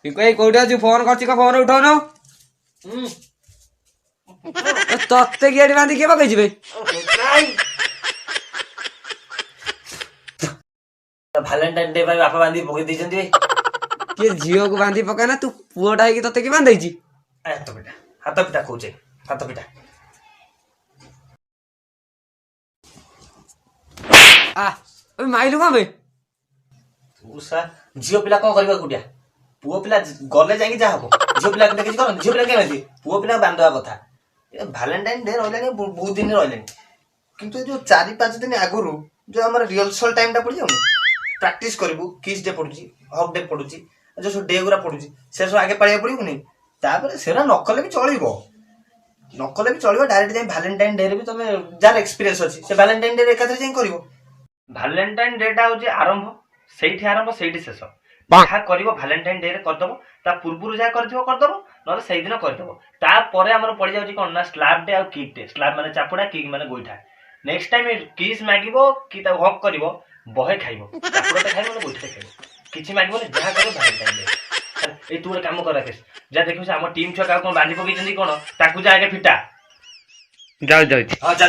ପିଙ୍କୁ ଭାଇ କୋଉଠି ଅଛୁ? ଫୋନ କରିଛି କଣ ଫୋନ ଉଠଉନୁ? ତତେ କିଏ ଏଠି ବାନ୍ଧି କିଏ ପକେଇଛି ବେ? ଭାଲେଣ୍ଟାଇନ ଡେ ପାଇଁ ବାପା ବାନ୍ଧି ପକେଇ ଦେଇଛନ୍ତି। କିଏ ଝିଅକୁ ବାନ୍ଧି ପକାଏ ନା ତୁ ପୁଅଟା ହେଇକି ତତେ କିଏ ବାନ୍ଧେଇଛି? ହାତ ପିଟା କହୁଛେ ହାତ ପିଟା। ମାଇଲୁ କଣ ବେ? ଝିଅ ପିଲା କଣ କରିବା ଏକୁଟିଆ? ପୁଅ ପିଲା ଗଲେ ଯାଇକି ଯାହା ହବ। ଝିଅ ପିଲା କିଛି କରନ୍ତି? ଝିଅ ପିଲା କେମିତି? ପୁଅ ପିଲା ବାନ୍ଧିବା କଥା। ଭାଲେଣ୍ଟାଇନ ଡେ ରହିଲାଣି ବହୁତ ଦିନ ରହିଲାଣି, କିନ୍ତୁ ଯୋଉ 4-5 ଦିନ ଆଗରୁ ଯୋଉ ଆମର ରିହର୍ସାଲ ଟାଇମ ଟା ପଡିଯାଉନି, ପ୍ରାକ୍ଟିସ କରିବୁ, କିସ୍ ଡେ ପଡୁଛି, ହକ୍ ଡେ ପଡୁଛି, ଯୋଉ ସବୁ ଡେ ଗୁରା ପଡୁଛି, ସେ ସବୁ ଆଗେ ପାଳିବାକୁ ପଡିବନି? ତାପରେ ସେରା ନକଲେ ବି ଚଳିବ, ଡାଇରେକ୍ଟ ଯାଇ ଭାଲେଣ୍ଟାଇନ ଡେ ରେ ବି ତମେ ଯାହାର ଏକ୍ସପିରିଏନ୍ସ ଅଛି ସେ ଭାଲେଣ୍ଟାଇନ ଡେ ରେ ଏକାଥରେ ଯାଇ କରିବ। ଭାଲେଣ୍ଟାଇନ ଡେ ଟା ହଉଛି ଆରମ୍ଭ, ସେଇଠି ଶେଷ। ଯାହା କରିବ ଭାଲେଣ୍ଟାଇନ ଡେ ରେ କରିଦବ, ତା ପୂର୍ବରୁ ଯାହା କରିଥିବ କରିଦବ, ନହେଲେ ସେଇଦିନ କରିଦବ। ତାପରେ ଆମର ପଡିଯାଉଛି କଣ ନା ସ୍ଲାବ ଡେ ଆଉ କିକ୍ ଡେ। ସ୍ଲାବ ମାନେ ଚାପୁଡା, କିକ୍ ମାନେ ଗୋଇଠା। ନେକ୍ସଟ ଟାଇମ କିସ୍ ମାଗିବ କି ତାକୁ ହକ୍ କରିବ, ବହେ ଖାଇବ, ଚାପୁଡାଟେ ଖାଇବ ନା ଗୋଇଠାଟେ ଖାଇବ, କିଛି ମାଗିବନି, ଯାହା କରିବ ଭାଲେଣ୍ଟାଇନ ଡେ। ଏଇ ତୁ ଗୋଟେ କାମ କର ରାକେଶ, ଯାହା ଦେଖିବୁ ଆମ ଟିମ୍ ଛୁଆ କାହାକୁ କଣ ବାନ୍ଧି ପକେଇଛନ୍ତି କଣ, ତାକୁ ଯା ଆଗେ ଫିଟା। ଯାଉଛି। ହଁ ଯା।